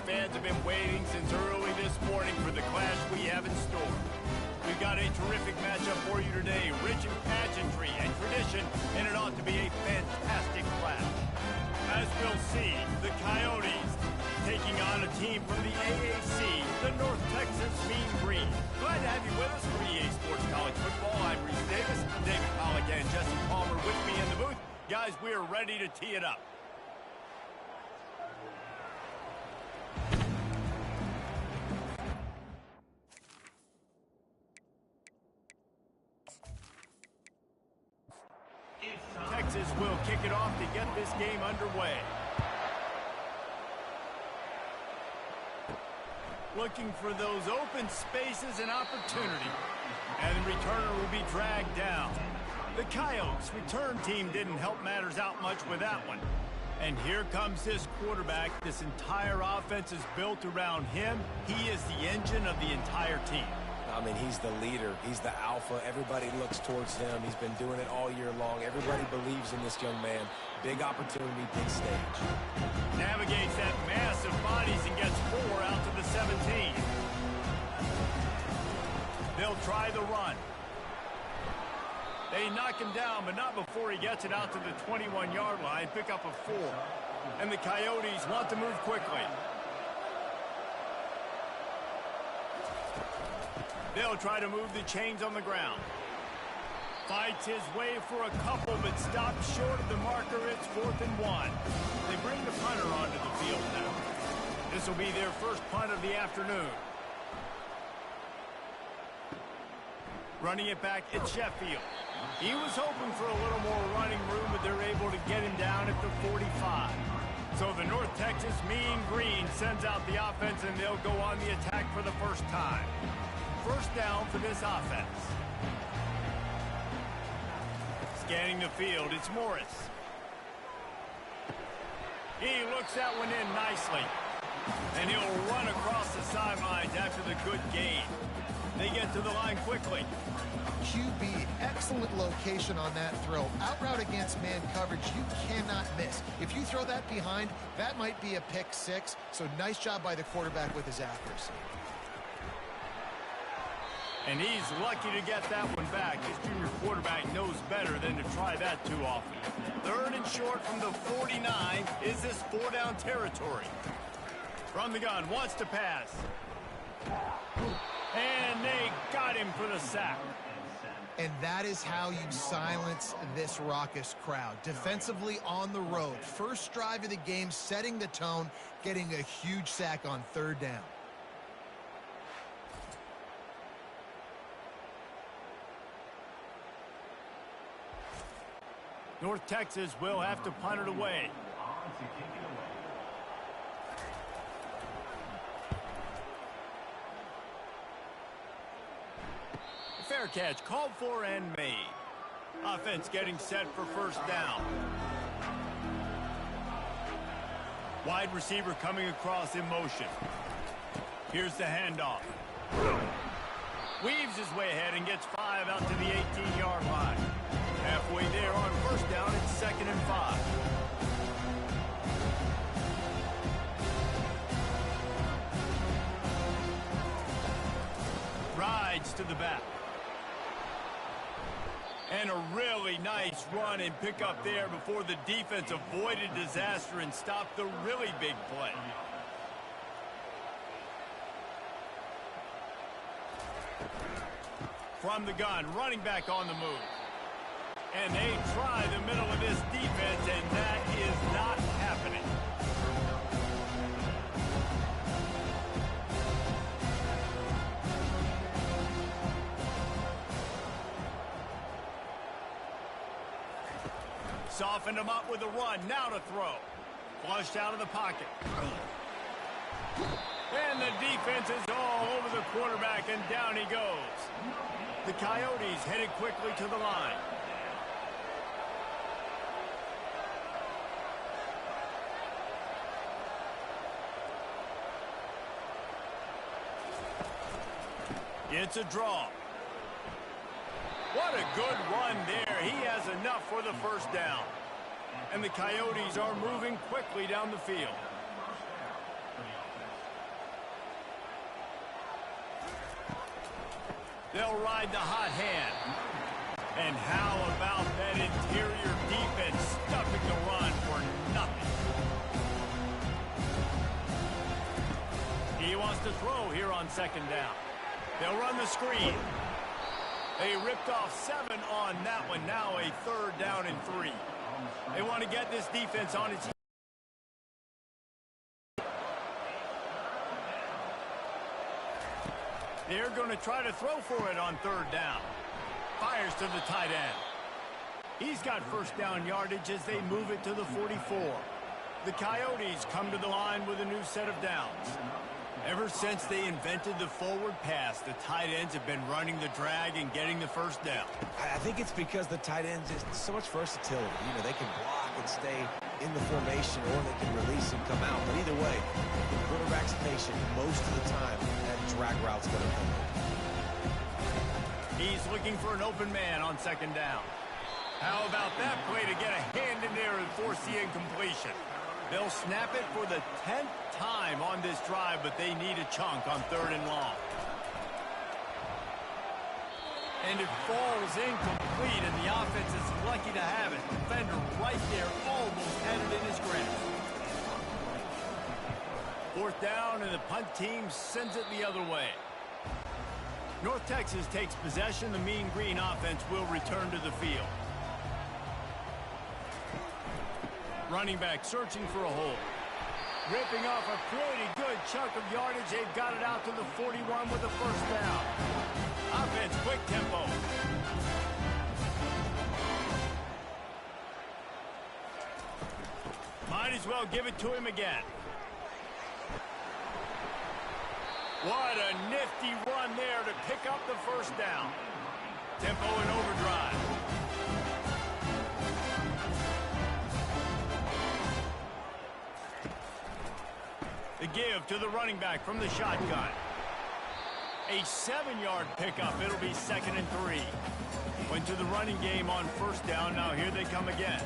fans have been waiting since early this morning for the clash we have in store. We've got a terrific matchup for you today, rich in pageantry and tradition, and it ought to be a fantastic clash. As we'll see, the Coyotes taking on a team from the AAC, the North Texas Mean Green. Glad to have you with us for EA Sports College Football. I'm Reese Davis, David Pollock, and Jesse Palmer with me in the booth. Guys, we are ready to tee it up. Texas will kick it off to get this game underway. Looking for those open spaces and opportunity. And the returner will be dragged down. The Coyotes return team didn't help matters out much with that one. And here comes this quarterback. This entire offense is built around him. He is the engine of the entire team. I mean, he's the leader. He's the alpha. Everybody looks towards him. He's been doing it all year long. Everybody believes in this young man. Big opportunity, big stage. Navigates that mass of bodies and gets 4 out to the 17. They'll try the run. They knock him down, but not before he gets it out to the 21-yard line. Pick up a 4. And the Coyotes want to move quickly. They'll try to move the chains on the ground. Fights his way for a couple, but stops short of the marker. It's 4th and 1. They bring the punter onto the field now. This will be their first punt of the afternoon. Running it back at Sheffield. He was hoping for a little more running room, but they're able to get him down at the 45. So the North Texas Mean Green sends out the offense, and they'll go on the attack for the first time. First down for this offense. Scanning the field, it's Morris. He looks that one in nicely. And he'll run across the sidelines after the good gain. They get to the line quickly. QB, excellent location on that throw. Out route against man coverage, you cannot miss. If you throw that behind, that might be a pick 6. So nice job by the quarterback with his accuracy. And he's lucky to get that one back. His junior quarterback knows better than to try that too often. 3rd and short from the 49. Is this 4-down territory? From the gun, wants to pass. And they got him for the sack. And that is how you silence this raucous crowd. Defensively on the road. First drive of the game, setting the tone, getting a huge sack on 3rd down. North Texas will have to punt it away. Fair catch called for and made. Offense getting set for first down. Wide receiver coming across in motion. Here's the handoff. Weaves his way ahead and gets 5 out to the 18-yard line. Halfway there on first down, it's 2nd and 5. Rides to the back. And a really nice run and pick up there before the defense avoided disaster and stopped the really big play. From the gun, running back on the move. And they try the middle of this defense, and that is not happening. Softened him up with a run, now to throw. Flushed out of the pocket. And the defense is all over the quarterback, and down he goes. The Coyotes headed quickly to the line. It's a draw. What a good run there. He has enough for the first down. And the Coyotes are moving quickly down the field. They'll ride the hot hand. And how about that interior defense stuffing the run for nothing? He wants to throw here on second down. They'll run the screen. They ripped off 7 on that one. Now a 3rd down and 3. They want to get this defense on its... They're going to try to throw for it on 3rd down. Fires to the tight end. He's got first down yardage as they move it to the 44. The Coyotes come to the line with a new set of downs. Ever since they invented the forward pass, the tight ends have been running the drag and getting the first down. I think it's because the tight ends is so much versatility. You know, they can block and stay in the formation, or they can release and come out. But either way, the quarterback's patient most of the time. That drag route's going to come in. He's looking for an open man on second down. How about that play to get a hand in there and force the incompletion? They'll snap it for the 10th time on this drive, but they need a chunk on 3rd and long. And it falls incomplete, and the offense is lucky to have it. Defender right there almost had it in his grasp. 4th down, and the punt team sends it the other way. North Texas takes possession. The Mean Green offense will return to the field. Running back searching for a hole. Ripping off a pretty good chunk of yardage. They've got it out to the 41 with the first down. Offense, quick tempo. Might as well give it to him again. What a nifty run there to pick up the first down. Tempo and overdrive. The give to the running back from the shotgun. A 7-yard pickup. It'll be 2nd and 3. Went to the running game on first down. Now here they come again.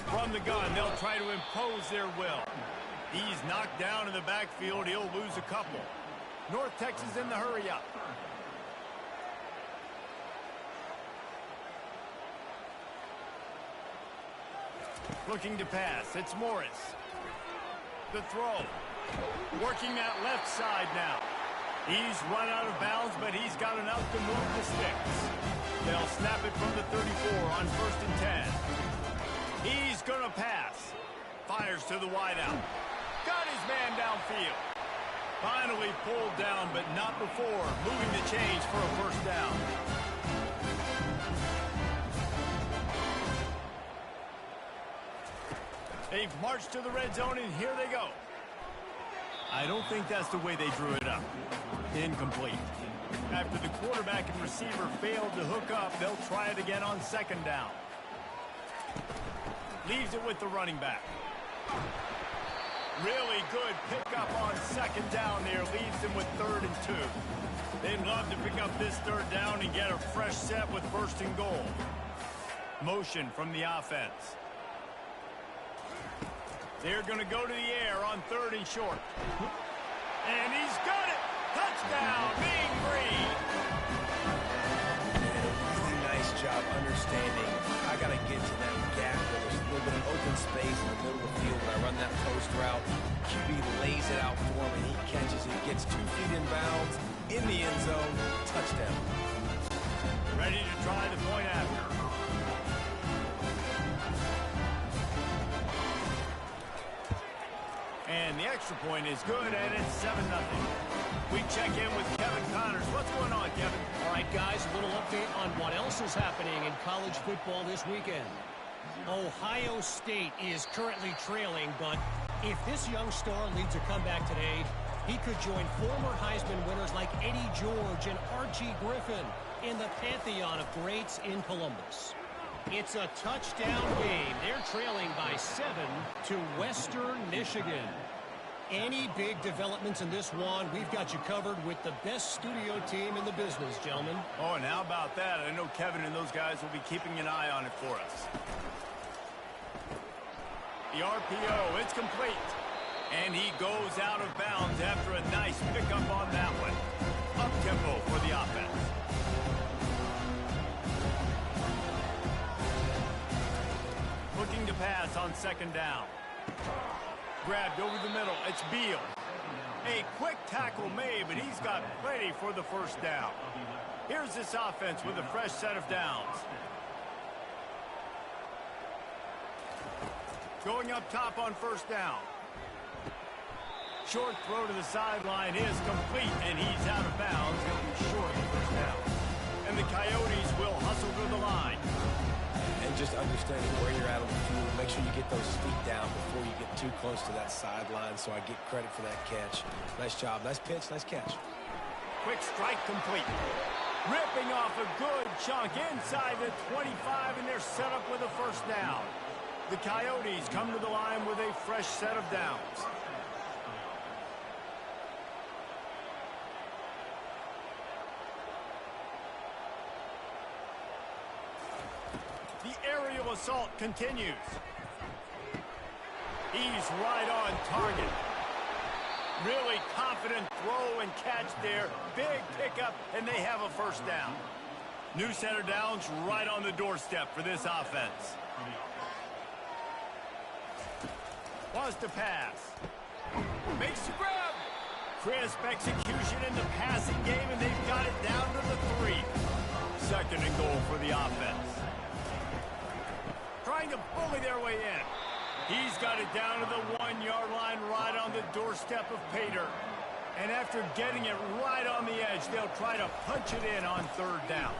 From the gun, they'll try to impose their will. He's knocked down in the backfield. He'll lose a couple. North Texas in the hurry up. Looking to pass. It's Morris. The throw. Working that left side now. He's run out of bounds, but he's got enough to move the sticks. They'll snap it from the 34 on 1st and 10. He's going to pass. Fires to the wideout. Got his man downfield. Finally pulled down, but not before moving the chains for a first down. They've marched to the red zone, and here they go. I don't think that's the way they drew it up. Incomplete. After the quarterback and receiver failed to hook up, they'll try it again on 2nd down. Leaves it with the running back. Really good pickup on 2nd down there. Leaves them with 3rd and 2. They'd love to pick up this 3rd down and get a fresh set with 1st and goal. Motion from the offense. They're going to go to the air on 3rd and short. And he's got it! Touchdown, Mean Green! Really nice job understanding. I got to get to that gap where there's a little bit of open space in the middle of the field. When I run that post route, QB lays it out for him, and he catches it. Gets 2 feet in bounds, in the end zone, touchdown. Ready to try the point after. And the extra point is good, and it's 7-0. We check in with Kevin Connors. What's going on, Kevin? All right, guys, a little update on what else is happening in college football this weekend. Ohio State is currently trailing, but if this young star leads a comeback today, he could join former Heisman winners like Eddie George and Archie Griffin in the pantheon of greats in Columbus. It's a touchdown game. They're trailing by 7 to Western Michigan. Any big developments in this one, we've got you covered with the best studio team in the business, gentlemen. Oh, and how about that? I know Kevin and those guys will be keeping an eye on it for us. The RPO, it's complete. And he goes out of bounds after a nice pickup on that one. Up-tempo for the offense. Looking to pass on second down. Grabbed over the middle. It's Beal. A quick tackle made, but he's got plenty for the first down. Here's this offense with a fresh set of downs. Going up top on first down. Short throw to the sideline is complete, and he's out of bounds. He'll be short of the first down. And the Coyotes will hustle to the line. And just understanding where you're at on the field, make sure you get those feet down before you get too close to that sideline, so I get credit for that catch. Nice job. Nice pitch. Nice catch. Quick strike complete. Ripping off a good chunk inside the 25, and they're set up with a first down. The Coyotes come to the line with a fresh set of downs. The aerial assault continues. He's right on target. Really confident throw and catch there. Big pickup, and they have a first down. New set of downs right on the doorstep for this offense. Wants to pass. Makes the grab. Crisp execution in the passing game, and they've got it down to the 3. Second and goal for the offense. Trying to bully their way in. He's got it down to the 1-yard line right on the doorstep of Pater. And after getting it right on the edge, they'll try to punch it in on third down.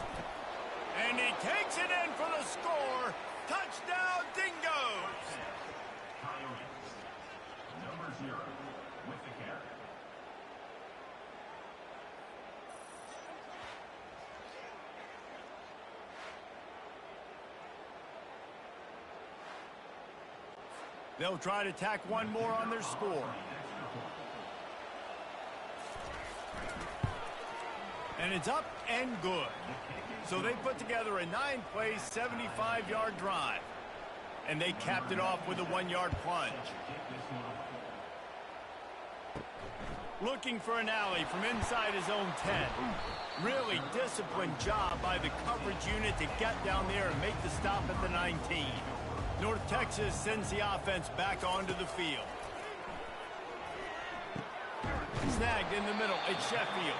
And he takes it in for the score. Touchdown, Dingoes! Number 0 with the carry. They'll try to tack one more on their score. And it's up and good. So they put together a 9-play, 75-yard drive. And they capped it off with a 1-yard plunge. Looking for an alley from inside his own 10. Really disciplined job by the coverage unit to get down there and make the stop at the 19. North Texas sends the offense back onto the field. Snagged in the middle, it's Sheffield.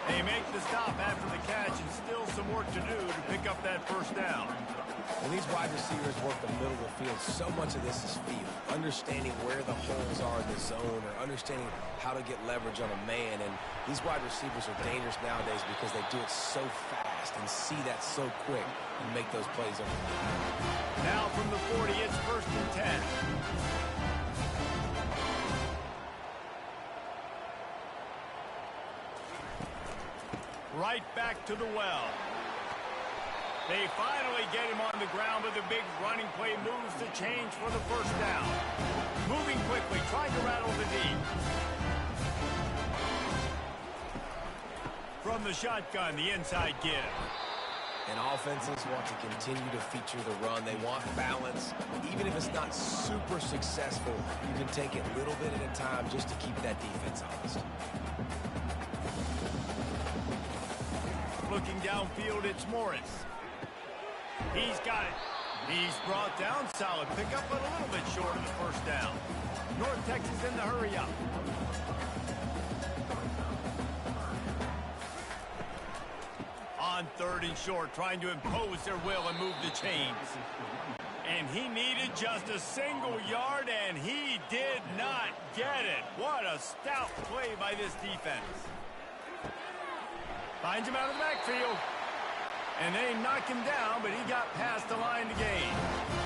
They make the stop after the catch, and still some work to do to pick up that first down. When these wide receivers work the middle of the field, so much of this is feel. Understanding where the holes are in the zone, or understanding how to get leverage on a man. And these wide receivers are dangerous nowadays because they do it so fast and see that so quick and make those plays over the field. Now from the 40, it's first and 10. Right back to the well. They finally get him on the ground, but the big running play moves the change for the first down. Moving quickly, trying to rattle the D. From the shotgun, the inside give. And offenses want to continue to feature the run. They want balance. Even if it's not super successful, you can take it a little bit at a time just to keep that defense honest. Looking downfield, it's Morris. He's got it. He's brought down. Solid pickup, but a little bit short of the first down. North Texas in the hurry up. On third and short, trying to impose their will and move the chains. And he needed just a single yard, and he did not get it. What a stout play by this defense. Finds him out of the backfield. And they knock him down, but he got past the line to gain.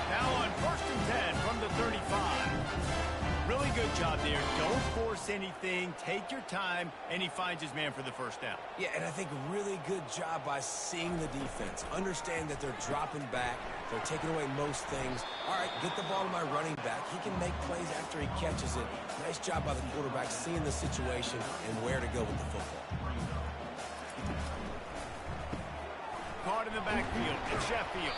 Now on first and 10 from the 35. Really good job there. Don't force anything. Take your time, and he finds his man for the first down. Yeah, and I think really good job by seeing the defense. Understand that they're dropping back. They're taking away most things. All right, get the ball to my running back. He can make plays after he catches it. Nice job by the quarterback seeing the situation and where to go with the football. Caught in the backfield, it's Sheffield.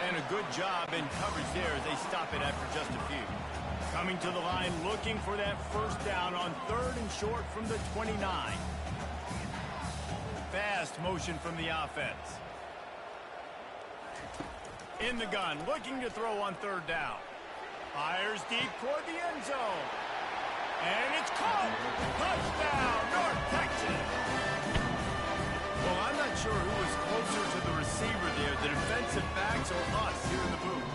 And a good job in coverage there as they stop it after just a few. Coming to the line looking for that first down on 3rd and short from the 29. Fast motion from the offense. In the gun, looking to throw on 3rd down. Fires deep toward the end zone. And it's caught. Touchdown, North Texas. Well, I'm not sure who was closer to the receiver there, the defensive backs or us here in the booth.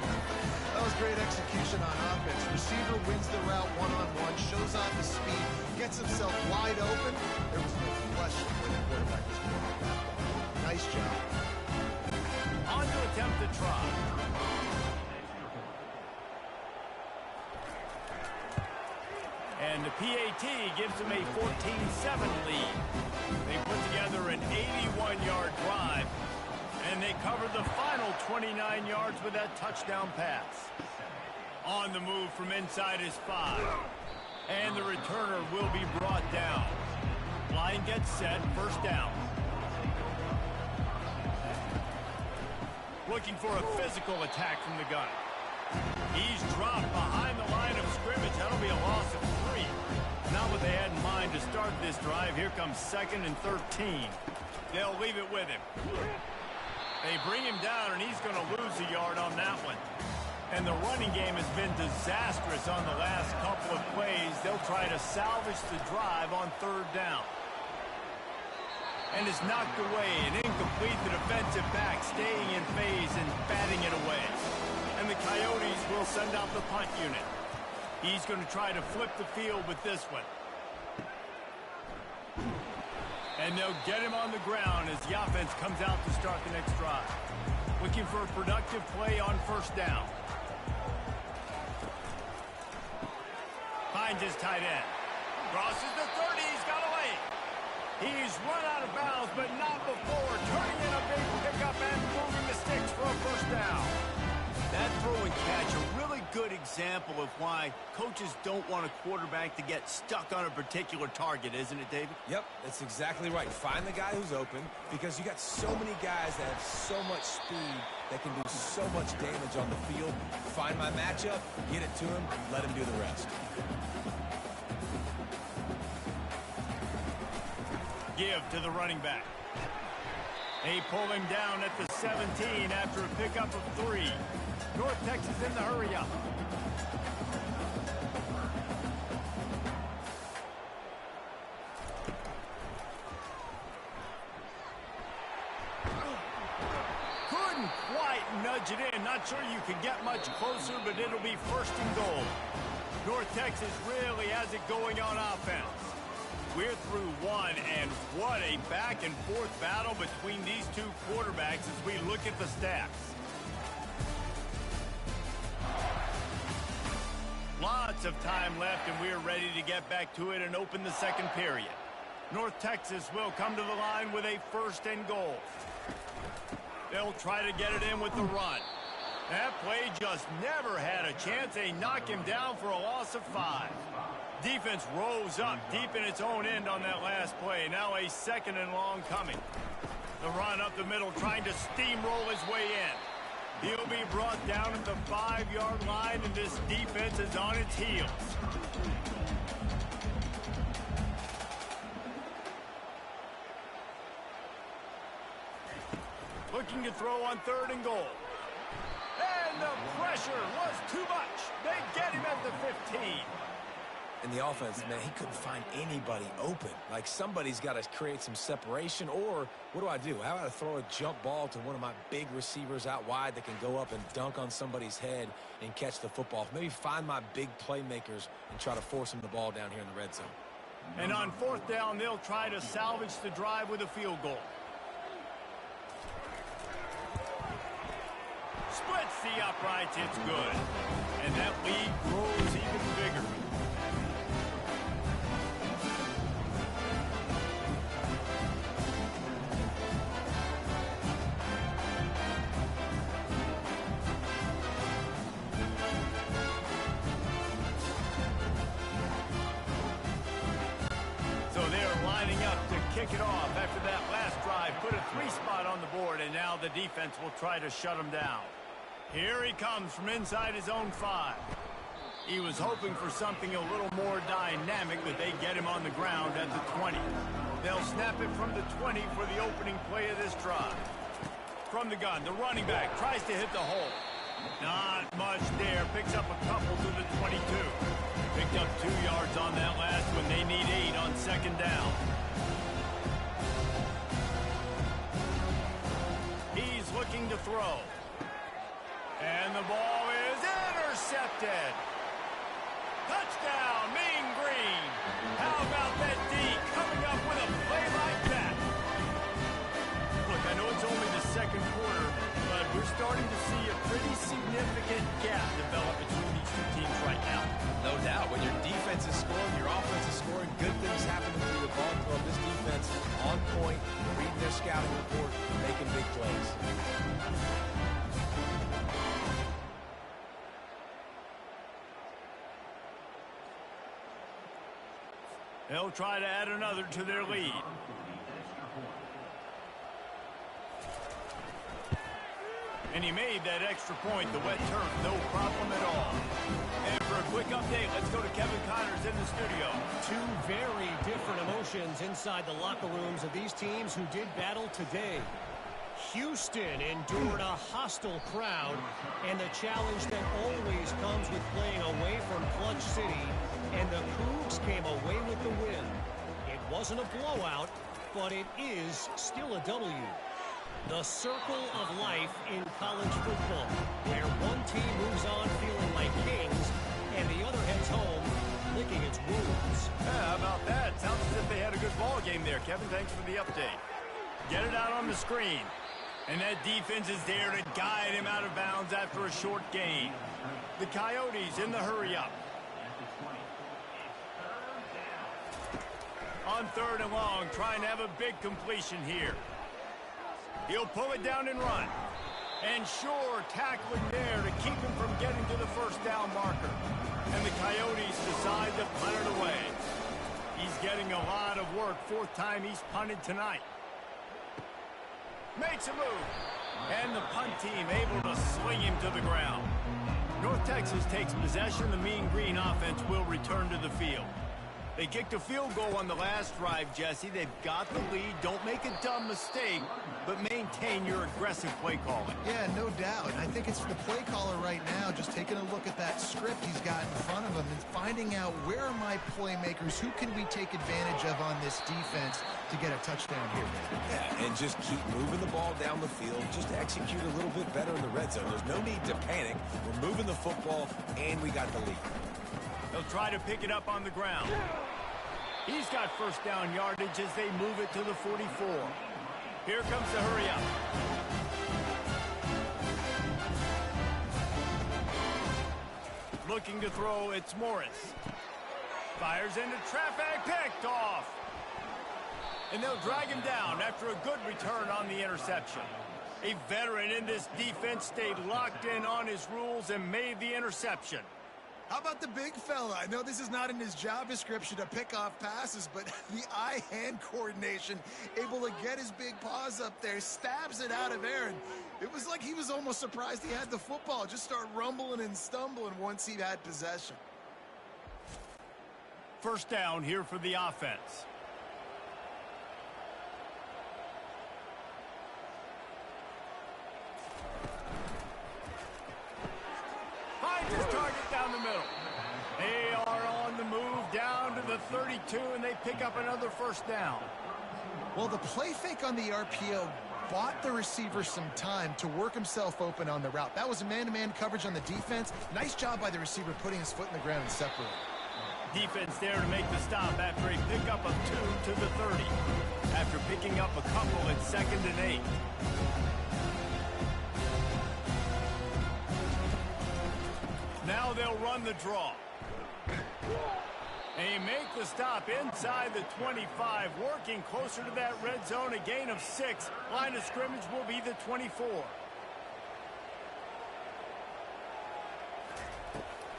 That was great execution on offense. Receiver wins the route one-on-one, shows off his speed, gets himself wide open. There was no question when the quarterback was going off that ball. Nice job. On to attempt the try. And the PAT gives them a 14-7 lead. They put together an 81-yard drive, and they covered the final 29 yards with that touchdown pass. On the move from inside his 5. And the returner will be brought down. Line gets set, first down. Looking for a physical attack from the gun. He's dropped behind the line of scrimmage. That'll be a loss of 3. Not what they had in mind to start this drive. Here comes 2nd and 13. They'll leave it with him. They bring him down, and he's going to lose a yard on that one. And the running game has been disastrous on the last couple of plays. They'll try to salvage the drive on 3rd down. And it's knocked away and incomplete. The defensive back staying in phase and batting it away. And the Coyotes will send out the punt unit. He's going to try to flip the field with this one. And they'll get him on the ground as the offense comes out to start the next drive. Looking for a productive play on 1st down. Finds his tight end. Crosses the 30. He's got away. He's run out of bounds, but not before turning in a big pickup and moving the sticks for a 1st down. That throw and catch, a really good example of why coaches don't want a quarterback to get stuck on a particular target, isn't it, David? Yep, that's exactly right. Find the guy who's open because you got so many guys that have so much speed that can do so much damage on the field. Find my matchup, get it to him, let him do the rest. Give to the running back. They pull him down at the 17 after a pickup of 3. North Texas in the hurry up. Couldn't quite nudge it in. Not sure you can get much closer, but it'll be 1st and goal. North Texas really has it going on offense. We're through 1, and what a back-and-forth battle between these two quarterbacks as we look at the stats. Lots of time left, and we're ready to get back to it and open the 2nd period. North Texas will come to the line with a 1st and goal. They'll try to get it in with the run. That play just never had a chance. They knock him down for a loss of 5. Defense rose up deep in its own end on that last play. Now a 2nd and long coming. The run up the middle trying to steamroll his way in. He'll be brought down at the 5-yard line, and this defense is on its heels. Looking to throw on 3rd and goal. And the pressure was too much. They get him at the 15. And the offense, man, he couldn't find anybody open. Like, somebody's got to create some separation, or what do? How about I throw a jump ball to one of my big receivers out wide that can go up and dunk on somebody's head and catch the football? Maybe find my big playmakers and try to force them the ball down here in the red zone. And on 4th down, they'll try to salvage the drive with a field goal. Splits the uprights, it's good. And that lead grows even bigger. Kick it off after that last drive. Put a 3 spot on the board, and now the defense will try to shut them down. Here he comes from inside his own 5. He was hoping for something a little more dynamic, but they get him on the ground at the 20. They'll snap it from the 20 for the opening play of this drive. From the gun, the running back tries to hit the hole. Not much there. Picks up a couple to the 22. Picked up 2 yards on that last one. They need 8 on second down. He's looking to throw. And the ball is intercepted. Touchdown, Mean Green. How about that D coming up with a play like that? Look, I know it's only the second quarter, but we're starting to see a pretty significant gap develop between these two teams right now. No doubt. When your defense is scoring, your offense is scoring, good things happen through the ball club. This defense on point, reading their scouting report, making big plays. They'll try to add another to their lead. And he made that extra point, the wet turf, no problem at all. And for a quick update, let's go to Kevin Connors in the studio. 2 very different emotions inside the locker rooms of these teams who did battle today. Houston endured a hostile crowd and the challenge that always comes with playing away from Clutch City, and the Cougs came away with the win. It wasn't a blowout, but it is still a W. The circle of life in college football, where one team moves on feeling like kings and the other heads home licking its wounds. Yeah, how about that? Sounds as if they had a good ball game there. Kevin, thanks for the update. Get it out on the screen. And that defense is there to guide him out of bounds after a short gain. The Coyotes in the hurry-up. On 3rd and long, trying to have a big completion here. He'll pull it down and run. And sure, tackling there to keep him from getting to the first down marker. And the Coyotes decide to punt it away. He's getting a lot of work. 4th time he's punted tonight. Makes a move. And the punt team able to sling him to the ground. North Texas takes possession. The Mean Green offense will return to the field. They kicked a field goal on the last drive, Jesse. They've got the lead. Don't make a dumb mistake, but maintain your aggressive play calling. Yeah, no doubt. And I think it's the play caller right now just taking a look at that script he's got in front of him and finding out where are my playmakers, who can we take advantage of on this defense to get a touchdown here. Yeah, and just keep moving the ball down the field. Just execute a little bit better in the red zone. There's no need to panic. We're moving the football, and we got the lead. They'll try to pick it up on the ground. He's got first down yardage as they move it to the 44. Here comes the hurry-up. Looking to throw, it's Morris. Fires into traffic, picked off. And they'll drag him down after a good return on the interception. A veteran in this defense stayed locked in on his rules and made the interception. How about the big fella? I know this is not in his job description to pick off passes, but the eye-hand coordination, able to get his big paws up there, stabs it out of air, and it was like he was almost surprised he had the football. Just start rumbling and stumbling once he had possession. First down here for the offense. Finds his target down the middle. They are on the move down to the 32, and they pick up another first down. Well, the play fake on the RPO bought the receiver some time to work himself open on the route. That was a man-to-man coverage on the defense. Nice job by the receiver putting his foot in the ground and separating. Defense there to make the stop after a pickup of 2 to the 30. After picking up a couple at 2nd and 8. Now they'll run the draw. They make the stop inside the 25, working closer to that red zone, a gain of 6. Line of scrimmage will be the 24.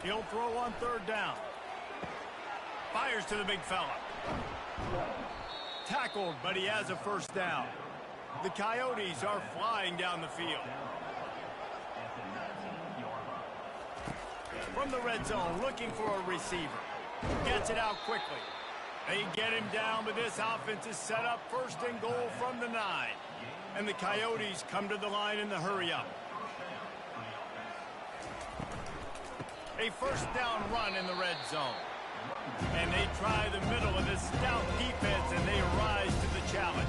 He'll throw on 3rd down. Fires to the big fella. Tackled, but he has a first down. The Coyotes are flying down the field. from the red zone, looking for a receiver. Gets it out quickly. They get him down, but this offense is set up 1st and goal from the 9. And the Coyotes come to the line in the hurry-up. A 1st down run in the red zone. And they try the middle of this stout defense, and they rise to the challenge.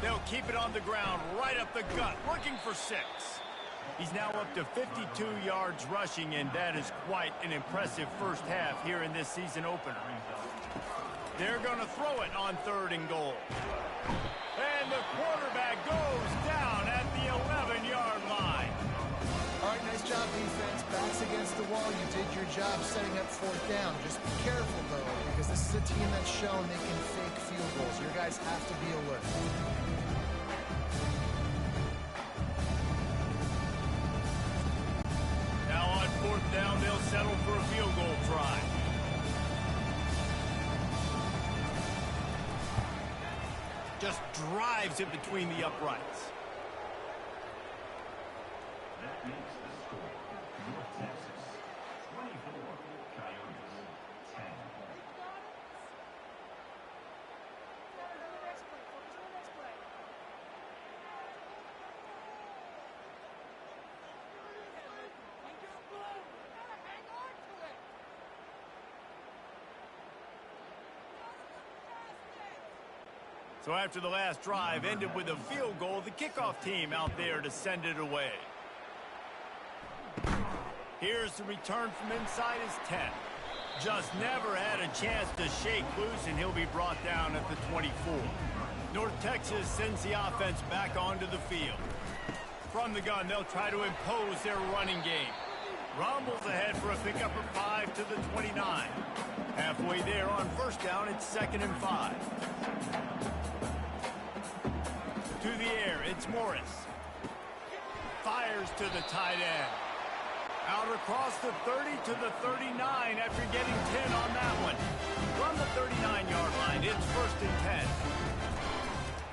They'll keep it on the ground, right up the gut, looking for 6. He's now up to 52 yards rushing, and that is quite an impressive first half here in this season opener. They're going to throw it on 3rd and goal. And the quarterback goes down at the 11-yard line. All right, nice job, defense. Backs against the wall. You did your job setting up 4th down. Just be careful, though, because this is a team that's shown they can fake field goals. Your guys have to be alert. Now on 4th down, they'll settle for a field goal try. Just drives it between the uprights. That makes the score. North Texas, 24. Coyotes, 10. So after the last drive ended with a field goal, the kickoff team out there to send it away. Here's the return from inside his 10. Just never had a chance to shake loose, and he'll be brought down at the 24. North Texas sends the offense back onto the field. From the gun, they'll try to impose their running game. Rumbles ahead for a pickup of 5 to the 29. Halfway there on 1st down, it's 2nd and 5. To the air, it's Morris. Fires to the tight end. Out across the 30 to the 39 after getting 10 on that one. From the 39-yard line, it's 1st and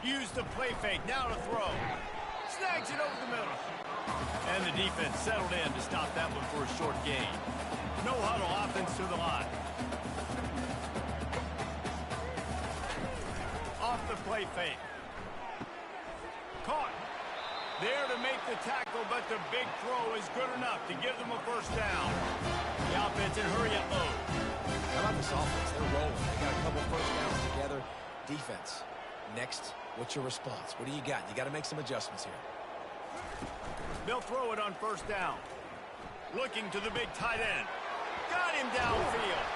10. Use the play fake, now to throw. Snags it over the middle. And the defense settled in to stop that one for a short gain. No huddle, offense to the line. Off the play fake. Caught. There to make the tackle, but the big throw is good enough to give them a 1st down. The offense in hurry-up mode. How about this offense? They're rolling. They got a couple 1st downs together. Defense. Next, what's your response? What do you got? You got to make some adjustments here. They'll throw it on 1st down. Looking to the big tight end. Got him downfield.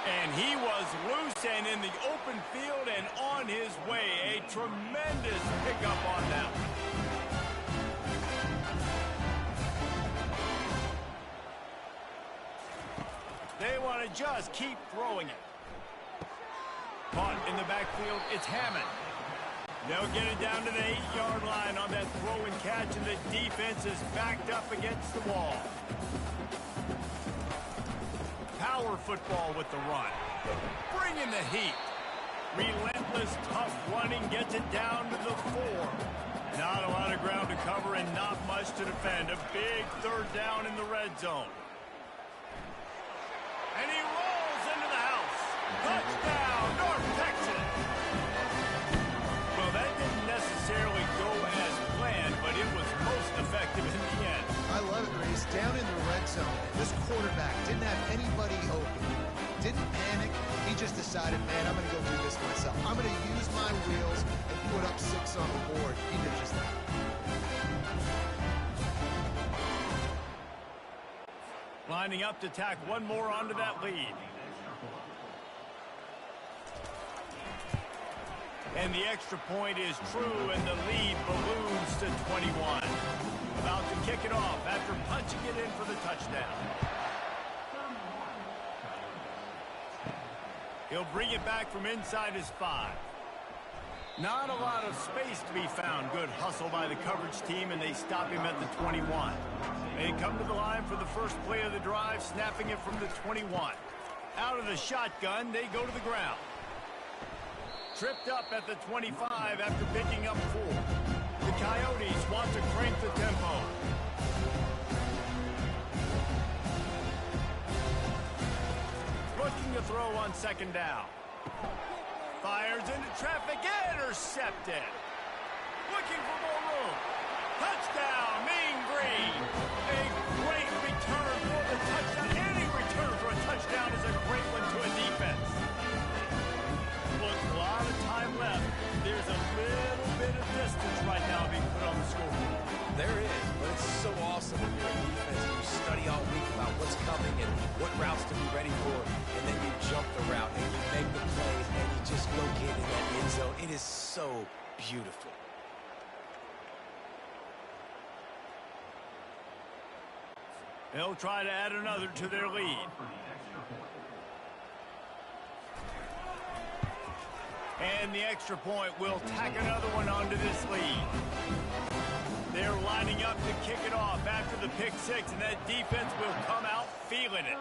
And he was loose and in the open field and on his way. A tremendous pickup on that one. They want to just keep throwing it. Caught in the backfield, it's Hammond. They'll get it down to the 8-yard line on that throw and catch, and the defense is backed up against the wall. Power football with the run. Bring in the heat. Relentless, tough running gets it down to the 4. Not a lot of ground to cover and not much to defend. A big 3rd down in the red zone. And he rolls into the house. Touchdown, North Texas. Well, that didn't necessarily go as planned, but it was most effective in the end. I love it, Reese. Down in the red zone, this quarterback didn't have anybody open. Didn't panic. He just decided, man, I'm going to go do this myself. I'm going to use my wheels and put up 6 on the board. He did just that. Lining up to tack one more onto that lead. And the extra point is true, and the lead balloons to 21. About to kick it off after punching it in for the touchdown. He'll bring it back from inside his 5. Not a lot of space to be found. Good hustle by the coverage team, and they stop him at the 21. They come to the line for the first play of the drive, snapping it from the 21. Out of the shotgun, they go to the ground. Tripped up at the 25 after picking up 4. The Coyotes want to crank the tempo. Looking to throw on second down. Fires into traffic, intercepted. Looking for more room. Touchdown, Mean Green. A great return for the touchdown. Any return for a touchdown is a great one to a defense. Look, a lot of time left. There's a little bit of distance right now being put on the scoreboard. There is, but it's so awesome when you're a defense and you study all week about what's coming and what routes to be ready for, and then you jump the route and you make the plays and you just locate in that end zone. It is so beautiful. They'll try to add another to their lead. And the extra point will tack another one onto this lead. They're lining up to kick it off after the pick six, and that defense will come out feeling it.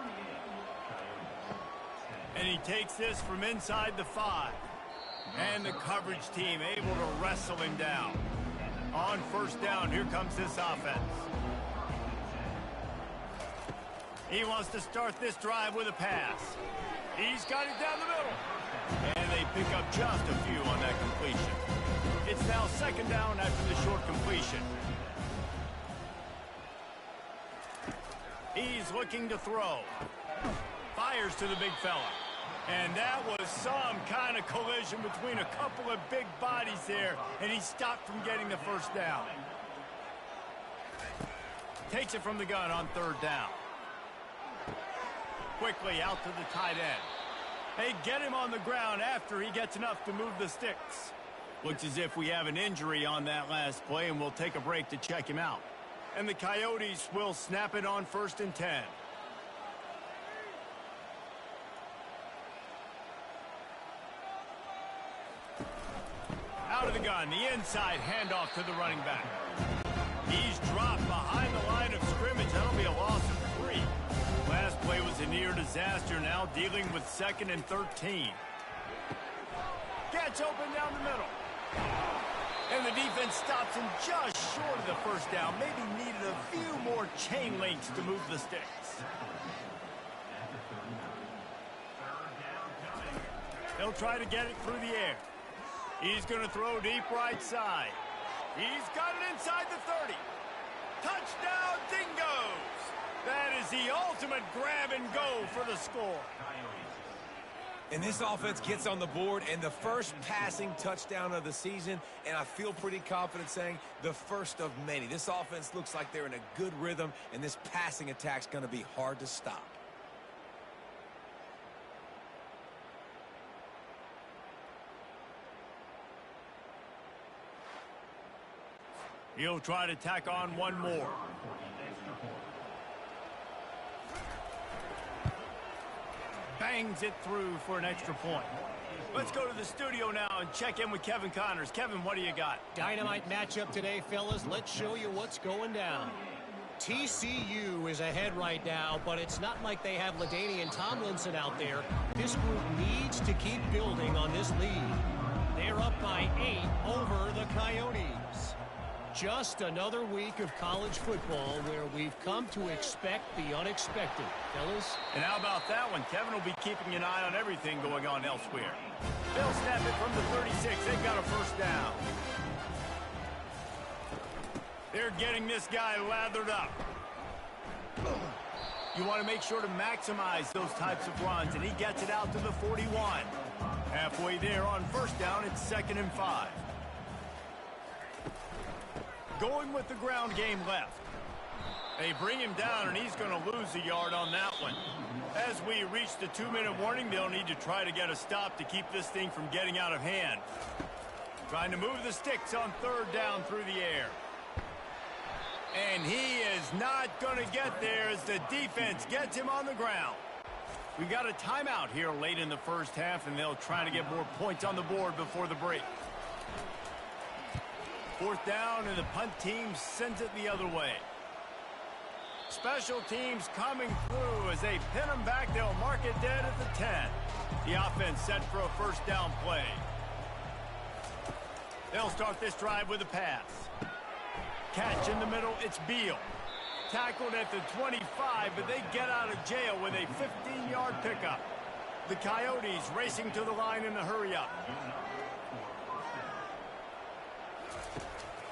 And he takes this from inside the 5. And the coverage team able to wrestle him down. On first down, here comes this offense. He wants to start this drive with a pass. He's got it down the middle. And they pick up just a few on that completion. It's now second down after the short completion. He's looking to throw. Fires to the big fella. And that was some kind of collision between a couple of big bodies there, and he stopped from getting the first down. Takes it from the gun on third down. Quickly out to the tight end. They get him on the ground after he gets enough to move the sticks. Looks as if we have an injury on that last play, and we'll take a break to check him out. And the Coyotes will snap it on 1st and 10. Out of the gun, the inside handoff to the running back. He's dropped behind the line of scrimmage. That'll be a loss of 3. Last play was a near disaster, now dealing with 2nd and 13. Gets open down the middle. And the defense stops him just short of the first down. Maybe needed a few more chain links to move the sticks. They'll try to get it through the air. He's going to throw deep right side. He's got it inside the 30. Touchdown, Dingoes! That is the ultimate grab and go for the score. And this offense gets on the board, and the first passing touchdown of the season, and I feel pretty confident saying the first of many. This offense looks like they're in a good rhythm, and this passing attack's going to be hard to stop. He'll try to tack on one more. Bangs it through for an extra point. Let's go to the studio now and check in with Kevin Connors. Kevin, what do you got? Dynamite matchup today, fellas. Let's show you what's going down. TCU is ahead right now, but it's not like they have LaDainian Tomlinson out there. This group needs to keep building on this lead. They're up by 8 over the Coyotes. Just another week of college football where we've come to expect the unexpected, fellas. And how about that one? Kevin will be keeping an eye on everything going on elsewhere. They'll snap it from the 36. They've got a first down. They're getting this guy lathered up. You want to make sure to maximize those types of runs, and he gets it out to the 41. Halfway there on first down, it's 2nd and 5. Going with the ground game left. They bring him down, and he's going to lose a yard on that one. As we reach the 2-minute warning, they'll need to try to get a stop to keep this thing from getting out of hand. Trying to move the sticks on third down through the air. And he is not going to get there as the defense gets him on the ground. We've got a timeout here late in the first half, and they'll try to get more points on the board before the break. 4th down, and the punt team sends it the other way. Special teams coming through as they pin them back. They'll mark it dead at the 10. The offense set for a first down play. They'll start this drive with a pass. Catch in the middle, it's Beal. Tackled at the 25, but they get out of jail with a 15-yard pickup. The Coyotes racing to the line in a hurry-up.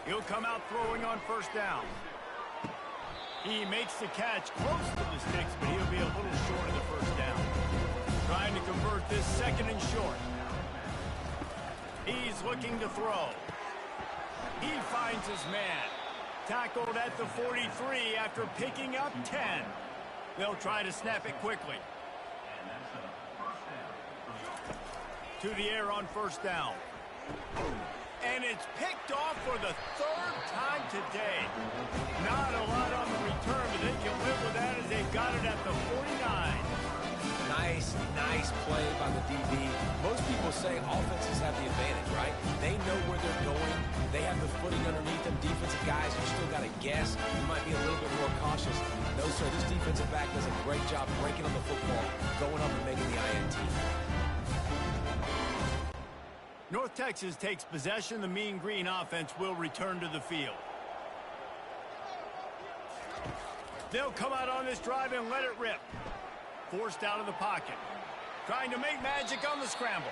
He'll come out throwing on first down. He makes the catch close to the sticks, but he'll be a little short of the first down. Trying to convert this second and short. He's looking to throw. He finds his man. Tackled at the 43 after picking up 10. They'll try to snap it quickly. To the air on first down. And it's picked off for the third time today. Not a lot on the return, but they can live with that as they got it at the 49. Nice play by the DB. Most people say offenses have the advantage, right? They know where they're going. They have the footing underneath them. Defensive guys, you still got to guess. You might be a little bit more cautious. No, sir, this defensive back does a great job breaking on the football, going up and making the INT. North Texas takes possession. The Mean Green offense will return to the field. They'll come out on this drive and let it rip. Forced out of the pocket. Trying to make magic on the scramble.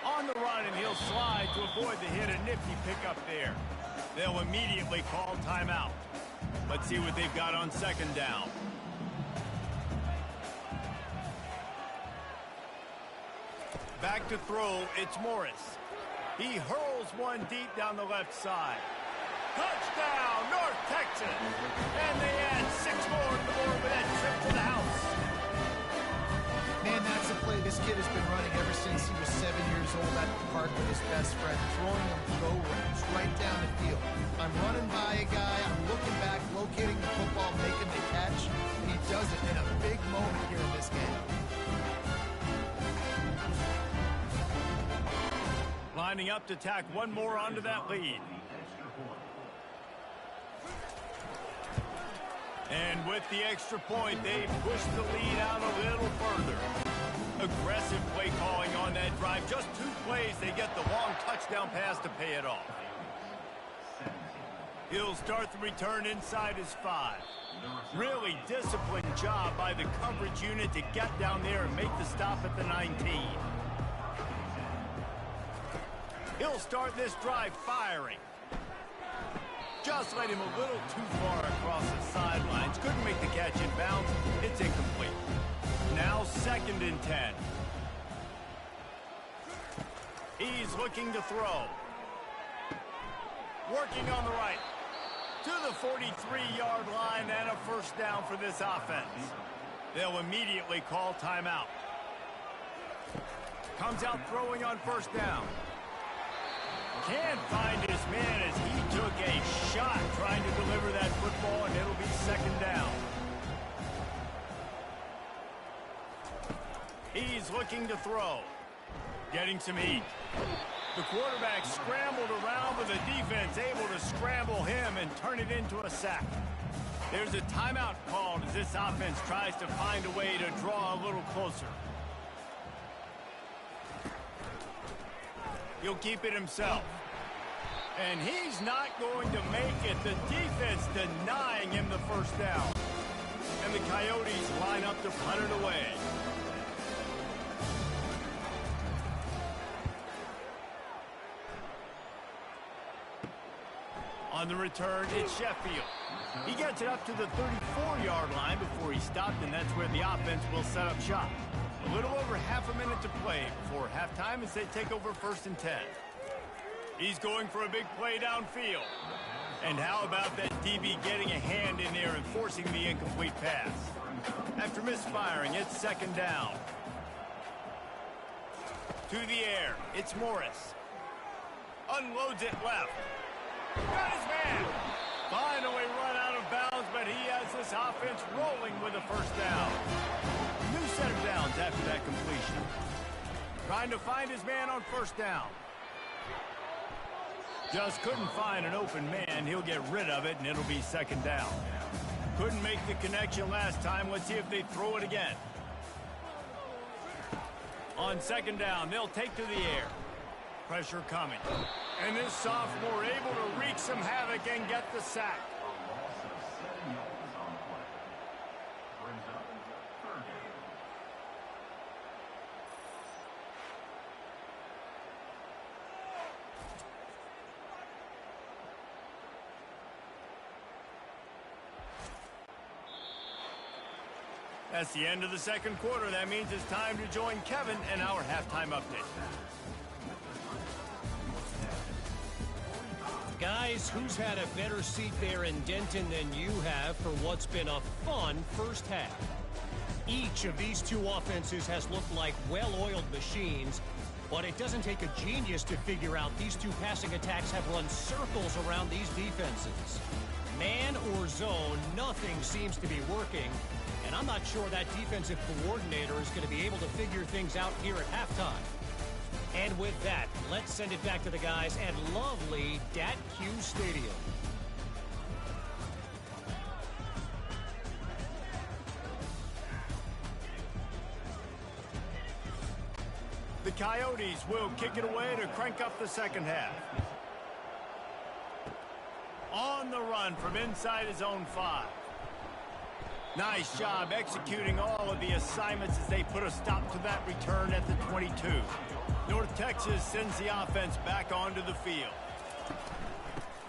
On the run, and he'll slide to avoid the hit. A nifty pickup there. They'll immediately call timeout. Let's see what they've got on second down. Back to throw, it's Morris. He hurls one deep down the left side. Touchdown, North Texas! And they add 6 more to the board with that trip to the house. Man, that's a play this kid has been running ever since he was 7 years old at the park with his best friend, throwing him go routes right down the field. I'm running by a guy, I'm looking back, locating the football, making the catch, and he does it in a big moment here in this game. Lining up to tack one more onto that lead. And with the extra point, they push the lead out a little further. Aggressive play calling on that drive. Just 2 plays, they get the long touchdown pass to pay it off. He'll start the return inside his 5. Really disciplined job by the coverage unit to get down there and make the stop at the 19. He'll start this drive firing. Just led him a little too far across the sidelines. Couldn't make the catch in bounds. It's incomplete. Now 2nd and 10. He's looking to throw. Working on the right. To the 43-yard line and a first down for this offense. They'll immediately call timeout. Comes out throwing on first down. Can't find his man as he took a shot trying to deliver that football, and it'll be 2nd down. He's looking to throw. Getting some heat. The quarterback scrambled around, but the defense able to scramble him and turn it into a sack. There's a timeout called as this offense tries to find a way to draw a little closer. He'll keep it himself. And he's not going to make it. The defense denying him the first down. And the Coyotes line up to punt it away. On the return, it's Sheffield. He gets it up to the 34-yard line before he stopped, and that's where the offense will set up shop. A little over half a minute to play before halftime as they take over 1st and 10. He's going for a big play downfield. And how about that DB getting a hand in there and forcing the incomplete pass? After misfiring, it's 2nd down. To the air, it's Morris. Unloads it left. Got his man. Finally run out of bounds, but he has this offense rolling with a first down. New set of downs after that completion. Trying to find his man on first down. Just couldn't find an open man. He'll get rid of it, and it'll be 2nd down. Couldn't make the connection last time. Let's see if they throw it again. On 2nd down, they'll take to the air. Pressure coming. And this sophomore able to wreak some havoc and get the sack. A loss of 7 yards on the play. Brings up third down. That's the end of the second quarter. That means it's time to join Kevin in our halftime update. Guys, who's had a better seat there in Denton than you have for what's been a fun first half? Each of these two offenses has looked like well-oiled machines, but it doesn't take a genius to figure out these two passing attacks have run circles around these defenses. Man or zone, nothing seems to be working, and I'm not sure that defensive coordinator is going to be able to figure things out here at halftime. And with that, let's send it back to the guys at lovely Dat-Q Stadium. The Coyotes will kick it away to crank up the second half. On the run from inside his own 5. Nice job executing all of the assignments as they put a stop to that return at the 22. North Texas sends the offense back onto the field.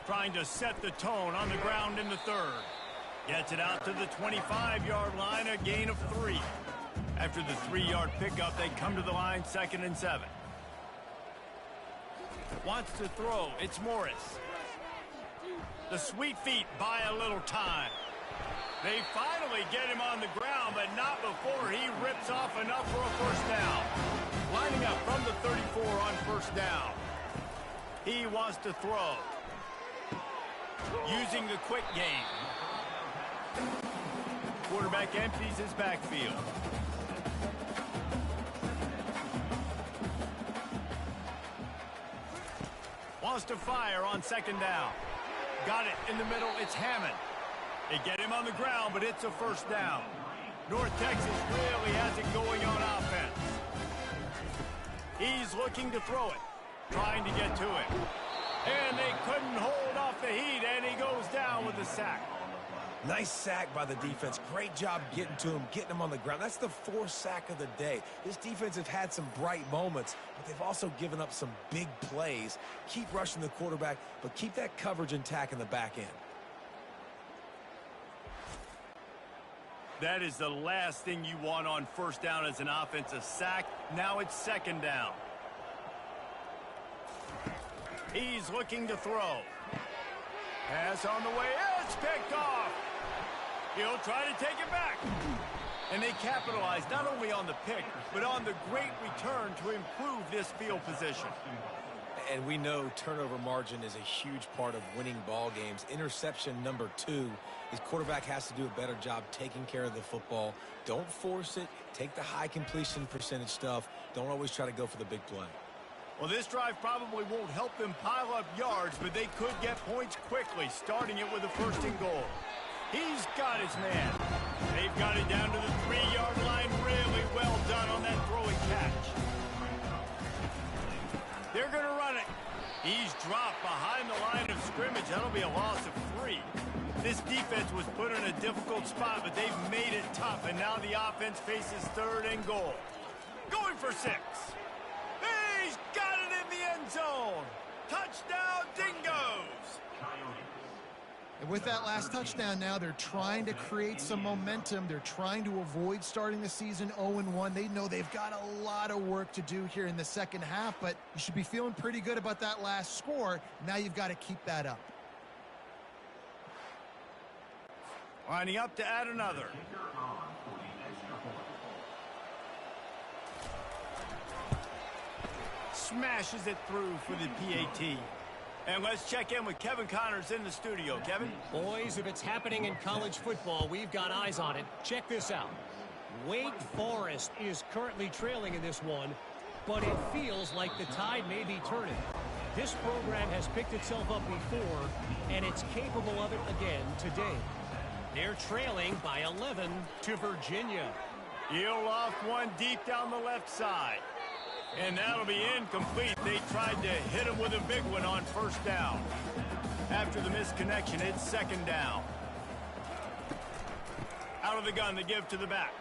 Trying to set the tone on the ground in the third. Gets it out to the 25-yard line, a gain of 3. After the 3-yard pickup, they come to the line 2nd and 7. Wants to throw. It's Morris. The Sweet Feet buy a little time. They finally get him on the ground, but not before he rips off enough for a first down. Lining up from the 34 on first down. He wants to throw. Using the quick game. Quarterback empties his backfield. Wants to fire on 2nd down. Got it in the middle. It's Hammond. They get him on the ground, but it's a first down. North Texas really has it going on offense. He's looking to throw it. Trying to get to it. And they couldn't hold off the heat, and he goes down with the sack. Nice sack by the defense. Great job getting to him, getting him on the ground. That's the 4th sack of the day. This defense has had some bright moments, but they've also given up some big plays. Keep rushing the quarterback, but keep that coverage intact in the back end. That is the last thing you want on first down as an offensive sack. Now it's 2nd down. He's looking to throw. Pass on the way. It's picked off. He'll try to take it back. And they capitalize not only on the pick, but on the great return to improve this field position. And we know turnover margin is a huge part of winning ball games. Interception number 2. His quarterback has to do a better job taking care of the football. Don't force it. Take the high completion percentage stuff. Don't always try to go for the big play. Well, this drive probably won't help them pile up yards, but they could get points quickly, starting it with a 1st and goal. He's got his man. They've got it down to the 3-yard line. Really well done on that throwing catch. They're going to run it. He's dropped behind the line of scrimmage. That'll be a loss of 3. This defense was put in a difficult spot, but they've made it tough, and now the offense faces 3rd and goal. Going for 6. He's got it in the end zone. Touchdown, Dingoes. And with that last touchdown now, they're trying to create some momentum. They're trying to avoid starting the season 0-1. They know they've got a lot of work to do here in the second half, but you should be feeling pretty good about that last score. Now you've got to keep that up. Lining up to add another. Smashes it through for the PAT. And let's check in with Kevin Connors in the studio. Kevin? Boys, if it's happening in college football, we've got eyes on it. Check this out. Wake Forest is currently trailing in this one, but it feels like the tide may be turning. This program has picked itself up before, and it's capable of it again today. They're trailing by 11 to Virginia. He'll off one deep down the left side. And that'll be incomplete. They tried to hit him with a big one on first down. After the misconnection, it's second down. Out of the gun, they give to the back.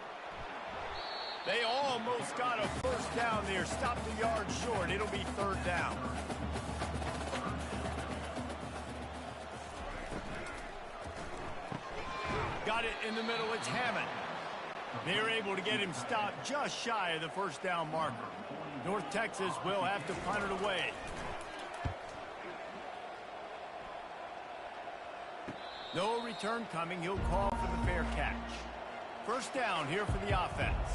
They almost got a first down there. Stopped a yard short. It'll be third down. Got it in the middle. It's Hammond. They're able to get him stopped just shy of the first down marker. North Texas will have to punt it away. No return coming. He'll call for the fair catch. First down here for the offense.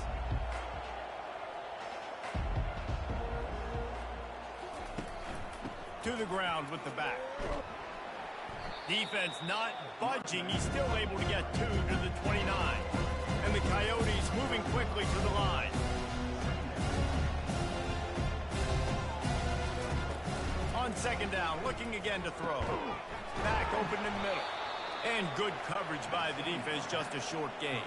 To the ground with the back. Defense not budging. He's still able to get 2 to the 29. And the Coyotes moving quickly to the line. On second down, looking again to throw. Back open in the middle. And good coverage by the defense, just a short gain.